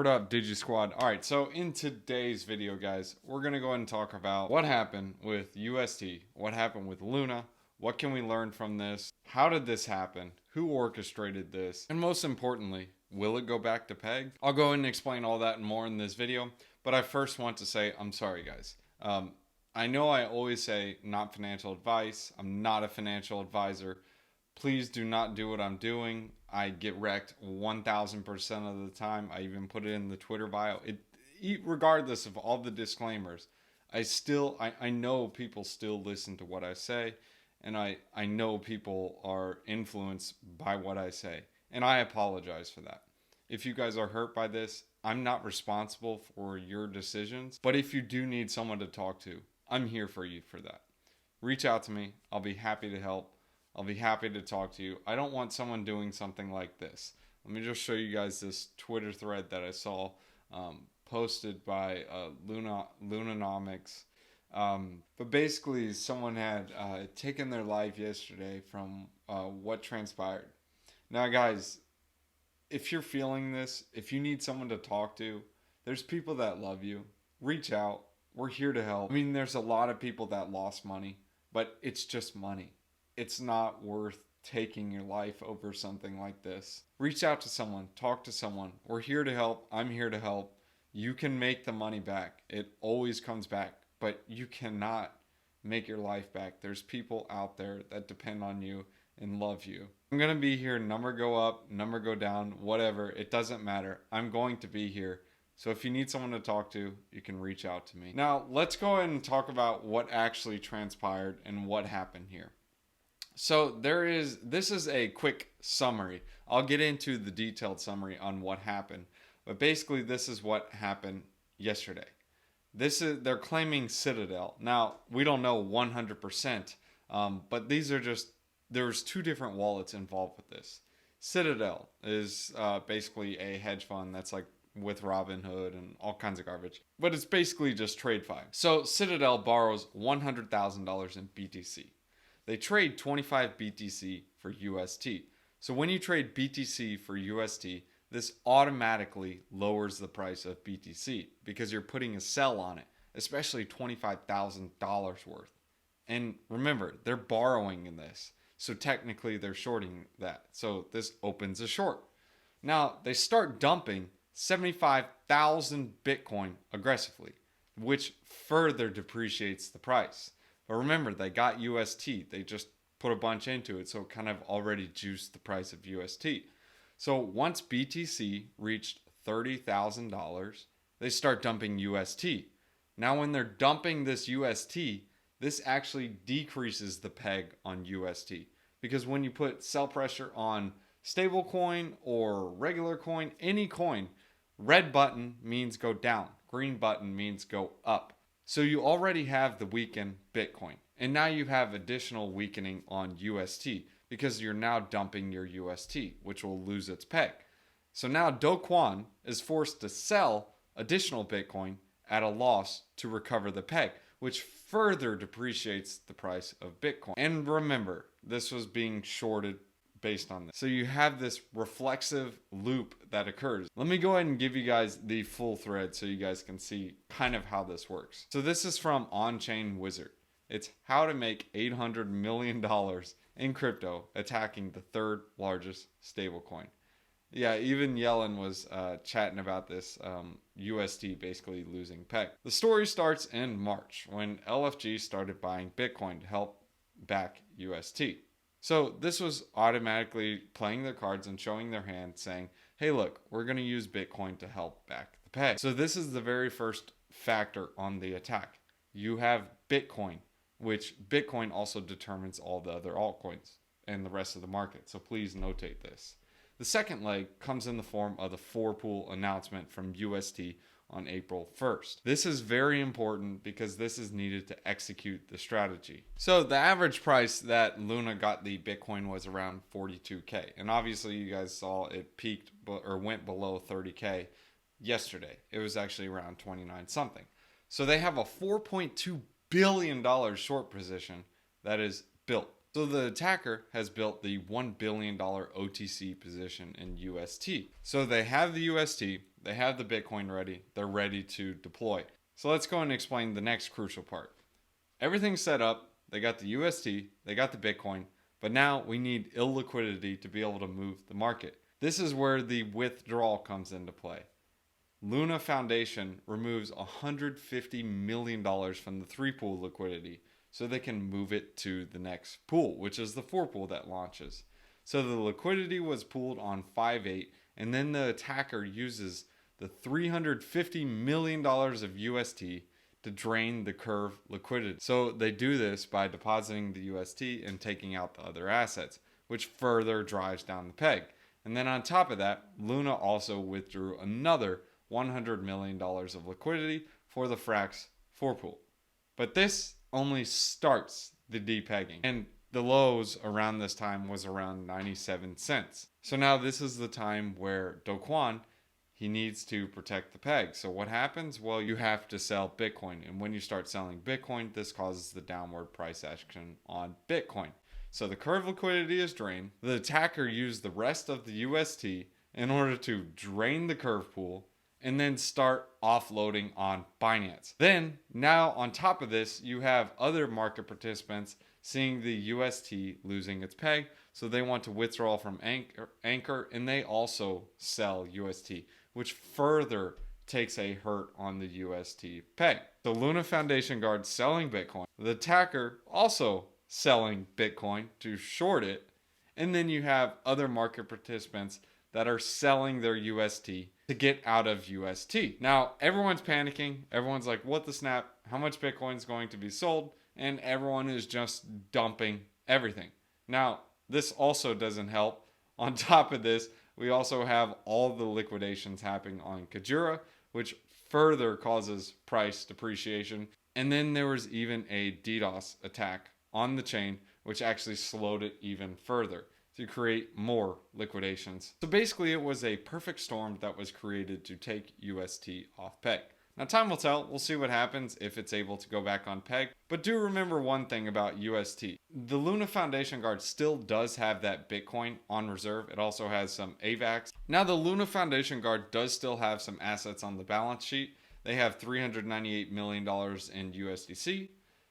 What up, Digi Squad? All right, so in today's video, guys, we're gonna go ahead and talk about what happened with UST, what happened with Luna, what can we learn from this, how did this happen, who orchestrated this, and most importantly, will it go back to peg? I'll go ahead and explain all that and more in this video, but I first want to say I'm sorry, guys. I know I always say not financial advice. I'm not a financial advisor. Please do not do what I'm doing. I get wrecked 1000% of the time. I even put it in the Twitter bio. Regardless of all the disclaimers, I know people still listen to what I say, and I know people are influenced by what I say, and I apologize for that. If you guys are hurt by this, I'm not responsible for your decisions, but if you do need someone to talk to, I'm here for you for that. Reach out to me. I'll be happy to help. I'll be happy to talk to you. I don't want someone doing something like this. Let me just show you guys this Twitter thread that I saw posted by Lunanomics. But basically, someone had taken their life yesterday from what transpired. Now, guys, if you're feeling this, if you need someone to talk to, there's people that love you. Reach out. We're here to help. I mean, there's a lot of people that lost money, but it's just money. It's not worth taking your life over something like this. Reach out to someone, talk to someone. We're here to help. I'm here to help. You can make the money back. It always comes back, but you cannot make your life back. There's people out there that depend on you and love you. I'm going to be here. Number go up, number go down, whatever. It doesn't matter. I'm going to be here. So if you need someone to talk to, you can reach out to me. Now, let's go ahead and talk about what actually transpired and what happened here. So this is a quick summary. I'll get into the detailed summary on what happened, but basically this is what happened yesterday. They're claiming Citadel. Now, we don't know 100%, but there's two different wallets involved with this. Citadel is basically a hedge fund that's like with Robinhood and all kinds of garbage, but it's basically just TradeFi. So Citadel borrows $100,000 in BTC. They trade 25 BTC for UST. So when you trade BTC for UST, this automatically lowers the price of BTC because you're putting a sell on it, especially $25,000 worth. And remember, they're borrowing in this. So technically they're shorting that. So this opens a short. Now they start dumping 75,000 Bitcoin aggressively, which further depreciates the price. But remember, they got UST. They just put a bunch into it, so it kind of already juiced the price of UST. So once BTC reached $30,000, they start dumping UST. Now when they're dumping this UST, this actually decreases the peg on UST. Because when you put sell pressure on stablecoin or regular coin, any coin, red button means go down, green button means go up. So you already have the weakened Bitcoin, and now you have additional weakening on UST because you're now dumping your UST, which will lose its peg. So now Do Kwon is forced to sell additional Bitcoin at a loss to recover the peg, which further depreciates the price of Bitcoin. And remember, this was being shorted based on this. So you have this reflexive loop that occurs. Let me go ahead and give you guys the full thread so you guys can see kind of how this works. So this is from On-Chain Wizard. It's how to make $800 million in crypto attacking the third largest stablecoin. Yeah, even Yellen was chatting about this UST basically losing peg. The story starts in March when LFG started buying Bitcoin to help back UST. So this was automatically playing their cards and showing their hand saying, hey, look, we're going to use Bitcoin to help back the peg. So this is the very first factor on the attack. You have Bitcoin, which Bitcoin also determines all the other altcoins and the rest of the market. So please notate this. The second leg comes in the form of the 4-pool announcement from UST on April 1st. This is very important because this is needed to execute the strategy. So the average price that Luna got the Bitcoin was around 42K. And obviously you guys saw it peaked or went below 30K yesterday. It was actually around 29 something. So they have a $4.2 billion short position that is built. So the attacker has built the $1 billion OTC position in UST. So they have the UST, They have the Bitcoin ready. They're ready to deploy. So let's go and explain the next crucial part. Everything's set up. They got the UST, they got the Bitcoin, but now we need illiquidity to be able to move the market. This is where the withdrawal comes into play. Luna Foundation removes $150 million from the 3 pool liquidity so they can move it to the next pool, which is the 4 pool that launches. So the liquidity was pooled on 5/8, and then the attacker uses the $350 million of UST to drain the curve liquidity. So they do this by depositing the UST and taking out the other assets, which further drives down the peg. And then on top of that, Luna also withdrew another $100 million of liquidity for the Frax 4 pool. But this only starts the depegging. And the lows around this time was around 97 cents. So now this is the time where Do Kwon, he needs to protect the peg. So what happens? Well, you have to sell Bitcoin. And when you start selling Bitcoin, this causes the downward price action on Bitcoin. So the curve liquidity is drained. The attacker used the rest of the UST in order to drain the curve pool and then start offloading on Binance. Then, now on top of this, you have other market participants seeing the UST losing its peg, so they want to withdraw from Anchor, and they also sell UST, which further takes a hurt on the UST peg. The Luna Foundation guard selling Bitcoin, the attacker also selling Bitcoin to short it, and then you have other market participants that are selling their UST to get out of UST. Now, everyone's panicking. Everyone's like, what the snap? How much Bitcoin is going to be sold? And everyone is just dumping everything. Now, this also doesn't help. On top of this, we also have all the liquidations happening on Kajura, which further causes price depreciation. And then there was even a DDoS attack on the chain, which actually slowed it even further to create more liquidations. So basically, it was a perfect storm that was created to take UST off peg. Now, time will tell. We'll see what happens if it's able to go back on peg. But do remember one thing about UST. The Luna Foundation guard still does have that Bitcoin on reserve. It also has some AVAX. Now, the Luna Foundation guard does still have some assets on the balance sheet. They have $398 million in USDC,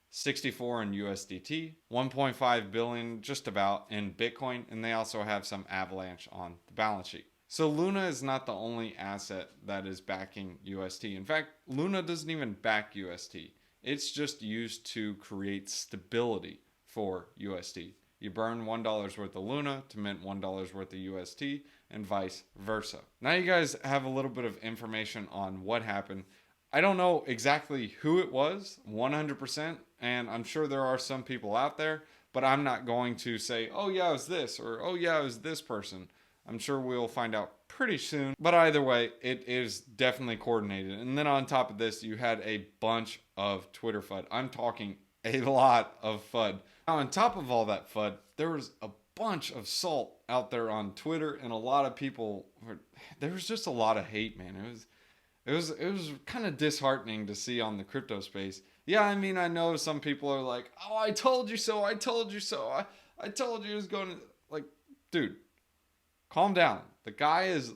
64 in USDT, 1.5 billion just about in Bitcoin, and they also have some Avalanche on the balance sheet. So Luna is not the only asset that is backing UST. In fact, Luna doesn't even back UST. It's just used to create stability for UST. You burn $1 worth of Luna to mint $1 worth of UST, and vice versa. Now you guys have a little bit of information on what happened. I don't know exactly who it was, 100%, and I'm sure there are some people out there, but I'm not going to say, oh yeah, it was this, or oh yeah, it was this person. I'm sure we'll find out pretty soon. But either way, it is definitely coordinated. And then on top of this, you had a bunch of Twitter FUD. I'm talking a lot of FUD. Now, on top of all that FUD, there was a bunch of salt out there on Twitter, and a lot of people there was just a lot of hate, man. It was kind of disheartening to see on the crypto space. Yeah, I mean, I know some people are like, oh, I told you so. I told you so. I told you it was going to, like, dude, calm down. The guy is,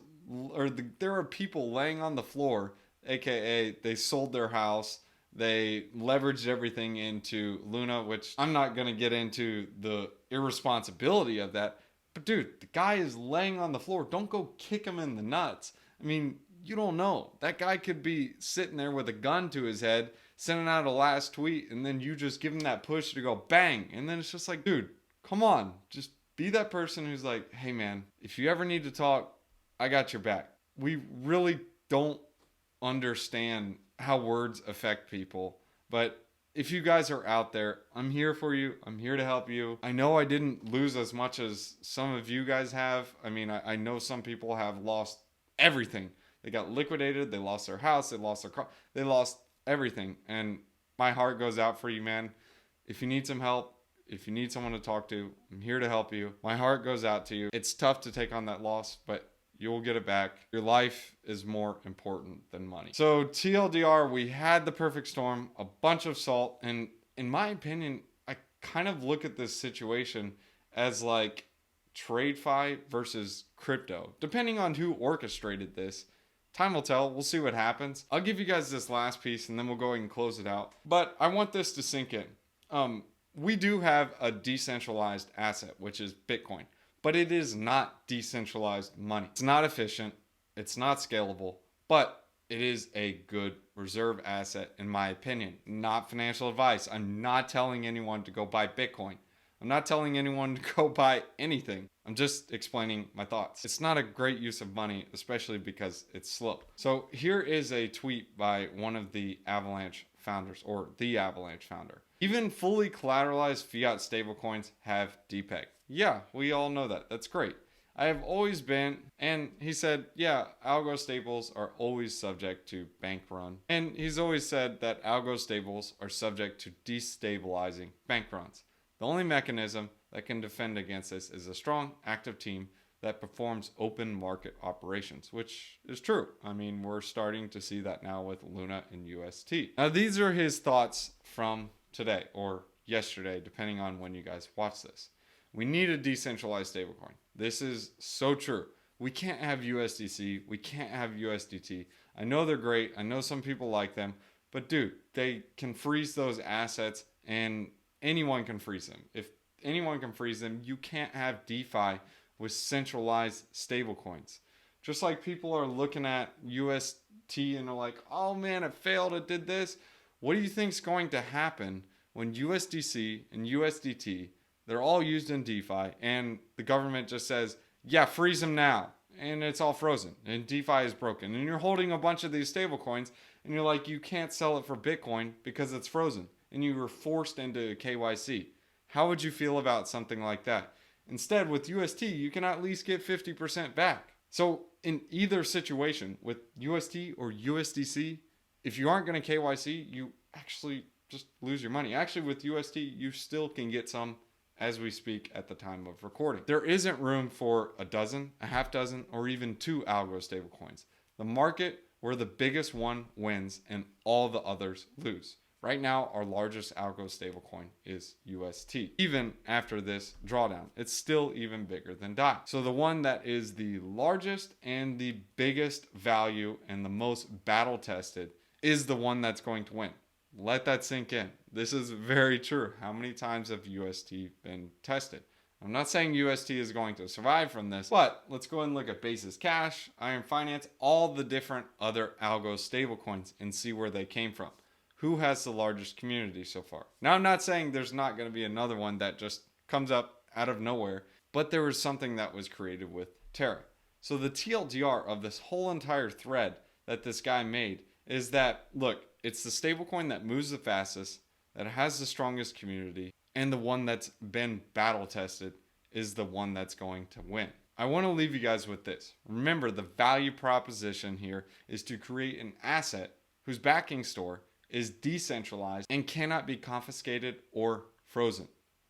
there are people laying on the floor, aka they sold their house. They leveraged everything into Luna, which I'm not going to get into the irresponsibility of that. But dude, the guy is laying on the floor. Don't go kick him in the nuts. I mean, you don't know. That guy could be sitting there with a gun to his head, sending out a last tweet, and then you just give him that push to go bang. And then it's just like, dude, come on. Just be that person who's like, hey man, if you ever need to talk, I got your back. We really don't understand how words affect people. But if you guys are out there, I'm here for you. I'm here to help you. I know I didn't lose as much as some of you guys have. I mean, I know some people have lost everything. They got liquidated. They lost their house. They lost their car. They lost everything. And my heart goes out for you, man. If you need some help, if you need someone to talk to, I'm here to help you. My heart goes out to you. It's tough to take on that loss, but you'll get it back. Your life is more important than money. So TLDR, we had the perfect storm, a bunch of salt. And in my opinion, I kind of look at this situation as like TradeFi versus crypto. Depending on who orchestrated this, Time will tell. We'll see what happens. I'll give you guys this last piece and then we'll go ahead and close it out. But I want this to sink in. We do have a decentralized asset, which is Bitcoin, but it is not decentralized money. It's not efficient. It's not scalable, but it is a good reserve asset, in my opinion. Not financial advice. I'm not telling anyone to go buy Bitcoin. I'm not telling anyone to go buy anything. I'm just explaining my thoughts. It's not a great use of money, especially because it's slow. So here is a tweet by one of the Avalanche founders, or the Avalanche founder. Even fully collateralized fiat stablecoins have DPEG. Yeah, we all know that. That's great. I have always been, and he said, yeah, algo stables are always subject to bank run. And he's always said that algo stables are subject to destabilizing bank runs. The only mechanism that can defend against this is a strong, active team that performs open market operations, which is true. I mean, we're starting to see that now with Luna and UST. Now, these are his thoughts from today or yesterday, depending on when you guys watch this. We need a decentralized stablecoin. This is so true. We can't have USDC. We can't have USDT. I know they're great. I know some people like them. But dude, they can freeze those assets and anyone can freeze them. If anyone can freeze them, you can't have DeFi with centralized stablecoins. Just like people are looking at UST and are like, oh man, it failed. It did this. What do you think is going to happen when USDC and USDT, they're all used in DeFi, and the government just says, yeah, freeze them now, and it's all frozen, and DeFi is broken, and you're holding a bunch of these stable coins, and you're like, you can't sell it for Bitcoin because it's frozen, and you were forced into KYC. How would you feel about something like that? Instead, with UST, you can at least get 50% back. So in either situation, with UST or USDC, if you aren't going to KYC, you actually just lose your money. Actually, with UST, you still can get some as we speak at the time of recording. There isn't room for a dozen, a half dozen, or even 2 algo stablecoins. The market where the biggest one wins and all the others lose. Right now, our largest algo stablecoin is UST. Even after this drawdown, it's still even bigger than DAI. So the one that is the largest and the biggest value and the most battle tested is the one that's going to win. Let that sink in. This is very true. How many times have UST been tested? I'm not saying UST is going to survive from this, but let's go and look at Basis Cash, Iron Finance, all the different other algo stablecoins and see where they came from. Who has the largest community so far? Now, I'm not saying there's not going to be another one that just comes up out of nowhere, but there was something that was created with Terra. So the TLDR of this whole entire thread that this guy made is that, look, it's the stablecoin that moves the fastest, that has the strongest community, and the one that's been battle tested is the one that's going to win. I want to leave you guys with this. Remember, the value proposition here is to create an asset whose backing store is decentralized and cannot be confiscated or frozen.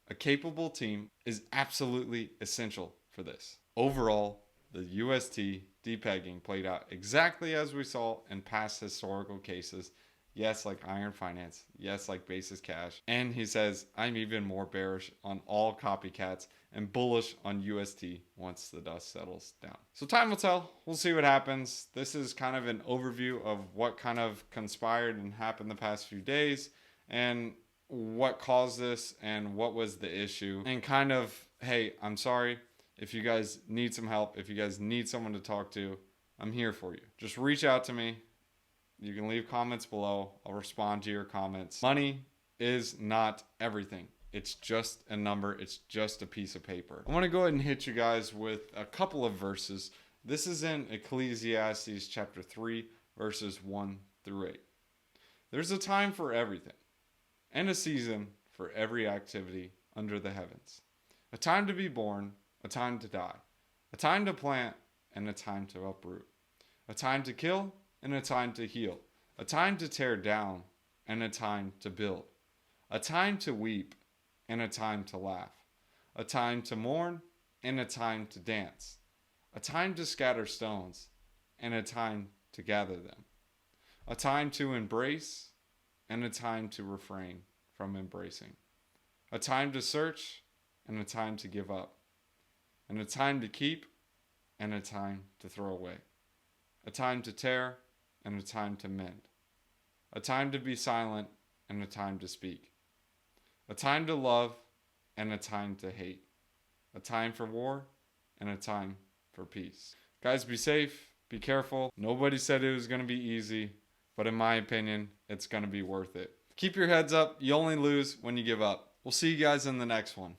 A capable team is absolutely essential for this. Overall, the UST depegging played out exactly as we saw in past historical cases. Yes, like Iron Finance. Yes, like Basis Cash. And he says, I'm even more bearish on all copycats and bullish on UST once the dust settles down. So time will tell. We'll see what happens. This is kind of an overview of what kind of conspired and happened the past few days and what caused this and what was the issue. And kind of, hey, I'm sorry if you guys need some help, if you guys need someone to talk to, I'm here for you. Just reach out to me. You can leave comments below. I'll respond to your comments. Money is not everything. It's just a number. It's just a piece of paper. I want to go ahead and hit you guys with a couple of verses. This is in Ecclesiastes chapter 3, verses 1 through 8. There's a time for everything and a season for every activity under the heavens. A time to be born, a time to die, a time to plant, and a time to uproot. A time to kill, and a time to heal, a time to tear down, and a time to build, a time to weep, and a time to laugh, a time to mourn, and a time to dance, a time to scatter stones, and a time to gather them, a time to embrace, and a time to refrain from embracing, a time to search, and a time to give up, and a time to keep, and a time to throw away, a time to tear, and a time to mend, a time to be silent, and a time to speak, a time to love, and a time to hate, a time for war, and a time for peace. Guys, be safe, be careful. Nobody said it was going to be easy, but in my opinion, it's going to be worth it. Keep your heads up. You only lose when you give up. We'll see you guys in the next one.